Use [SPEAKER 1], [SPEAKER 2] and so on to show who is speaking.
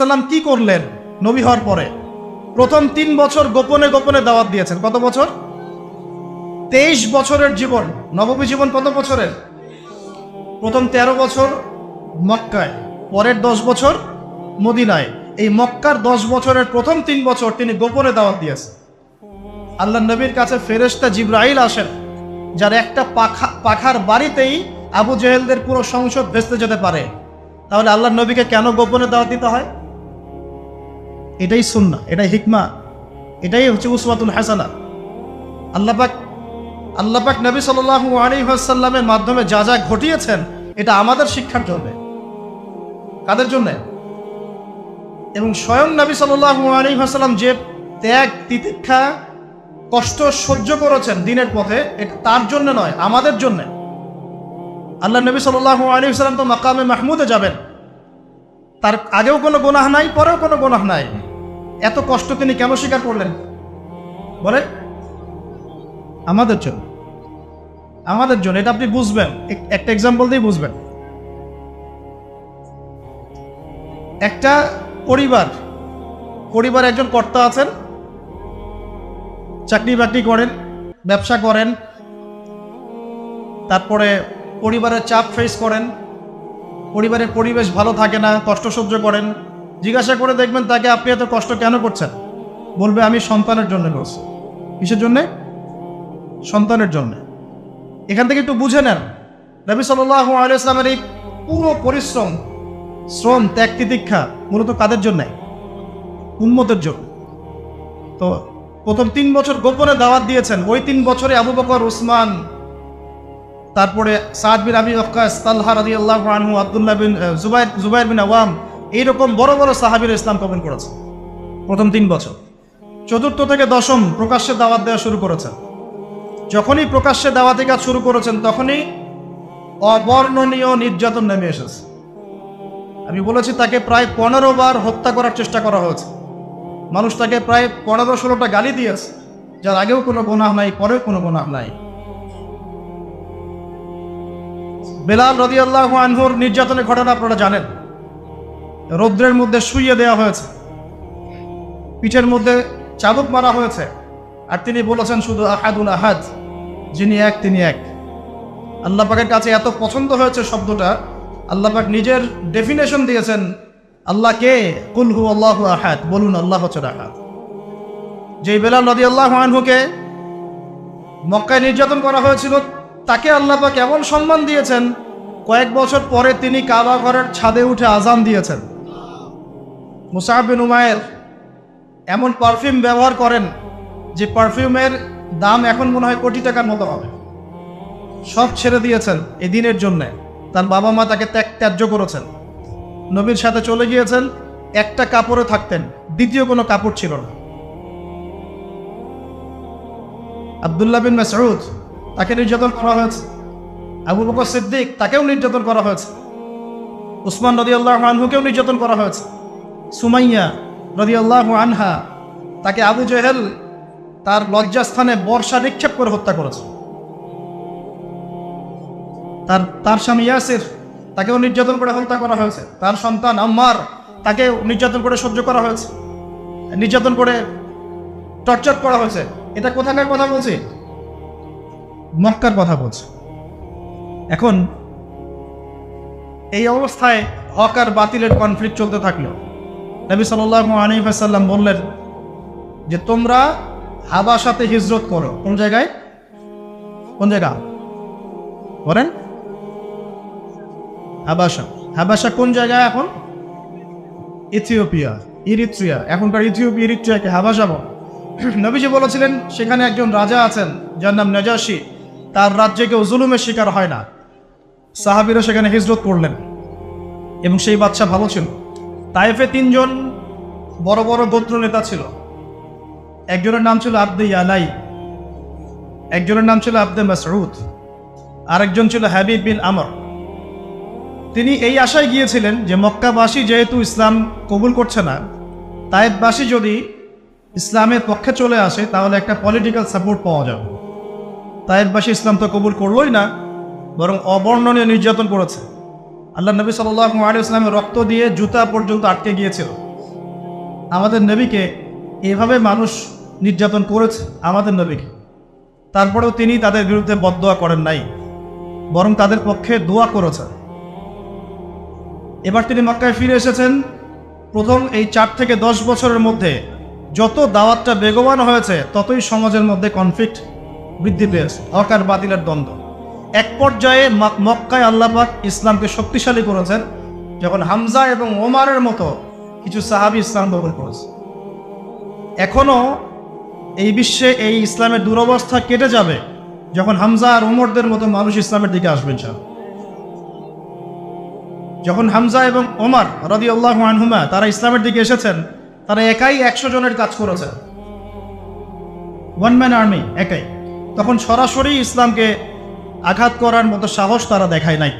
[SPEAKER 1] সাল্লাম কি করলেন নবী হওয়ার পরে? প্রথম 3 বছর গোপনে গোপনে দাওয়াত দিয়েছেন। কত বছর? 23 বছরের জীবন। নববী জীবন কত বছরের? প্রথম 13 বছর মক্কায়, পরের 10 বছর মদিনায়। এই মক্কার 10 বছরের প্রথম 3 বছর তিনি গোপনে দাওয়াত দিয়েছেন। আল্লাহ নবীর কাছে ফেরেশতা জিবরাইল আসেন, যার একটা পাখার বাড়িতেই আবু জেহেলদের পুরো সংসদ ভেস্তে যেতে পারে। তাহলে আল্লাহ নবীকে কেন গোপনে দাওয়াত দিতে হয়? এটাই সুন্নাহ, এটাই হিকমা, এটাই হচ্ছে উসওয়াতুল হাসানা। আল্লাহ পাক নবী সাল্লাল্লাহু আলাইহি ওয়াসাল্লামের মাধ্যমে যা যা ঘটিয়েছেন, এটা আমাদের শিক্ষার জন্য। কাদের জন্য? এবং স্বয়ং নবী সাল্লাল্লাহু আলাইহি ওয়াসাল্লাম যে ত্যাগ, তিতিক্ষা, কষ্ট সহ্য করেছেন দিনের পথে, এটা তার জন্য নয়, আমাদের জন্য। আল্লাহ নবী সাল্লাল্লাহু আলাইহি ওয়াসাল্লাম তো মাকামে মাহমুদে যাবেন, তার আগেও কোনো গুনাহ নাই, পরেও কোনো গুনাহ নাই। এত কষ্ট তিনি কেন স্বীকার করলেন বলেন? আমাদের জন্য, আমাদের জন্য। এটা আপনি বুঝবেন, একটা এক্সাম্পল দিয়ে বুঝবেন। একটা পরিবার একজন কর্তা আছেন, চাকরি বাকরি করেন, ব্যবসা করেন, তারপরে পরিবারের চাপ ফেস করেন, পরিবারের পরিবেশ ভালো থাকে না, কষ্ট সহ্য করেন। জিজ্ঞাসা করে দেখবেন তাকে, আপনি এত কষ্ট কেন করছেন? বলবে, আমি সন্তানের জন্য করছি। কিসের জন্যে? সন্তানের জন্য। এখান থেকে একটু বুঝে নেন, নবী সাল্লাল্লাহু আলাইহি ওয়াসাল্লামের এই পুরো শ্রম, ত্যাগ, তিতিক্ষা মূলত কাদের জন্য? উম্মতের জন্য। তো প্রথম 3 বছর গোপনে দাওয়াত দিয়েছেন। ওই 3 বছরে আবু বকর, উসমান, তারপরে সাদ বিন আবি ওয়াক্কাস, তালহা রাদিয়াল্লাহু আনহু, আব্দুল্লাহ বিন জুবাইর বিন আওয়াম, এইরকম বড় বড় সাহাবীরা ইসলাম কবুল করেছে প্রথম 3 বছর। 4th থেকে 10ম প্রকাশ্যে দাওয়াত দেওয়া শুরু করেছেন। যখনই প্রকাশ্যে দাওয়াতি কাজ শুরু করেছেন, তখনই অবর্ণনীয় নির্যাতন নেমে এসেছে। আমি বলেছি, তাকে প্রায় 15 বার হত্যা করার চেষ্টা করা হয়েছে। মানুষ তাকে প্রায় 15-16টা গালি দিয়েছে, যার আগেও কোনো গুনাহ নাই, পরেও কোনো গুনাহ নাই। বেলাল রাদিয়াল্লাহু আনহুর নির্যাতনের ঘটনা আপনারা জানেন। রৌদ্রের মধ্যে শুইয়ে দেওয়া হয়েছে, পিঠের মধ্যে চাবুক মারা হয়েছে, আর তিনি বলেছেন শুধু আহাদুল আহাদ, যিনি এক তিনি এক। আল্লাহ পাকের কাছে এত পছন্দ হয়েছে শব্দটা, আল্লাহ পাক নিজের ডেফিনেশন দিয়েছেন, আল্লাহ কে? কুল হু আল্লাহু আহাদ, বলুন আল্লাহ হচ্ছেন আহাদ। যেই বেলাল রাদিয়াল্লাহু আনহুকে মক্কায় নির্যাতন করা হয়েছিল, তাকে আল্লাহ পাক এমন সম্মান দিয়েছেন, কয়েক বছর পরে তিনি কাবা ঘরের ছাদে উঠে আজান দিয়েছেন। মুসআব বিন উমাইর এমন পারফিউম ব্যবহার করেন, যে পারফিউমের দাম এখন মনে হয় কোটি টাকার মতো হবে। সব ছেড়ে দিয়েছেন এই দিনের জন্যে। তার বাবা মা তাকে ত্যায্য করেছেন, নবীর সাথে চলে গিয়েছেন, একটা কাপড়ে থাকতেন, দ্বিতীয় কোনো কাপড় ছিল না। আব্দুল্লাহ বিন মাসউদ, তাকে নির্যাতন করা হয়েছে। আবু বকর সিদ্দিক, তাকেও নির্যাতন করা হয়েছে। উসমান রাদিয়াল্লাহু আনহুকেও নির্যাতন করা হয়েছে। সুমাইয়া রাদিয়াল্লাহু আনহা, তাকে আবু জেহেল তার লজ্জাস্থানে বর্ষা নিক্ষেপ করে হত্যা করেছে। তার স্বামী ইয়াসির, তাকেও নির্যাতন করে হত্যা করা হয়েছে। তার সন্তান আম্মার, তাকেও নির্যাতন করে সহ্য করা হয়েছে, নির্যাতন করে টর্চার করা হয়েছে। এটা কোথাকার কথা বলছি? মক্কার কথা বলছে। এখন এই অবস্থায় হক আর বাতিলের কনফ্লিক্ট চলতে থাকলো। নবী সাল্লাল্লাহু আলাইহি ওয়াসাল্লাম বললেন যে, তোমরা হাবাসাতে হিজরত করো। কোন জায়গায়? কোন জায়গা বলেন? হাবাসা কোন জায়গায় এখন? Ethiopia, Eritrea. এখনকার ইথিওপিয়া, ইরিত্রিয়াকে হাবাসা বলে। নবীজি বলেছিলেন, সেখানে একজন রাজা আছেন যার নাম নাজাশী, তার রাজ্যে কেউ জুলুমের শিকার হয় না। সাহাবীরা সেখানে হিজরত করলেন, এবং সেই বাদশা ভালো ছিল। তায়েফে 3 জন বড় বড় গোত্র নেতা ছিল। একজনের নাম ছিল আব্দে ইয়ালাই, একজনের নাম ছিল আব্দে মাসউদ, আরেকজন ছিল হাবিব বিন আমর। তিনি এই আশায় গিয়েছিলেন যে, মক্কাবাসী যেহেতু ইসলাম কবুল করছে না, তায়েফবাসী যদি ইসলামের পক্ষে চলে আসে, তাহলে একটা পলিটিক্যাল সাপোর্ট পাওয়া যাবে। তায়েফবাসী ইসলাম তো কবুল করলোই না, বরং অবর্ণনীয় নির্যাতন করেছে। আল্লাহ নবী সাল্লাল্লাহু আলাইহি ওয়াসাল্লামের রক্ত দিয়ে জুতা পর্যন্ত আটকে গিয়েছিল। আমাদের নবীকে এভাবে মানুষ নির্যাতন করেছে, আমাদের নবীকে, তারপরেও তিনি তাদের বিরুদ্ধে বদদোয়া করেন নাই, বরং তাদের পক্ষে দোয়া করেছেন। এবার তিনি মক্কায় ফিরে এসেছেন। প্রথম এই 4 থেকে 10 বছরের মধ্যে যত দাওয়াতটা বেগবান হয়েছে, ততই সমাজের মধ্যে কনফ্লিক্ট বৃদ্ধি পেয়েছে, হক আর বাতিলের দ্বন্দ্ব। এক পর্যায়ে মক্কায় আল্লাহ পাক ইসলামকে শক্তিশালী করেছেন, যখন হামজা এবং ওমারের মতো কিছু সাহাবী ইসলাম গ্রহণ করেছে। এখনও এই বিশ্বে এই ইসলামের দুরবস্থা কেটে যাবে যখন হামজা আর ওমরদের মতো মানুষ ইসলামের দিকে আসবেন। যখন হামজা এবং ওমর রাদিয়াল্লাহু আনহুমা তারা ইসলামের দিকে এসেছেন, তারা একাই 100 জনের কাজ করেছেন, ওয়ান ম্যান আর্মি একাই। তখন সরাসরি ইসলামকে আঘাত করার মতো সাহস তারা দেখায় নাই।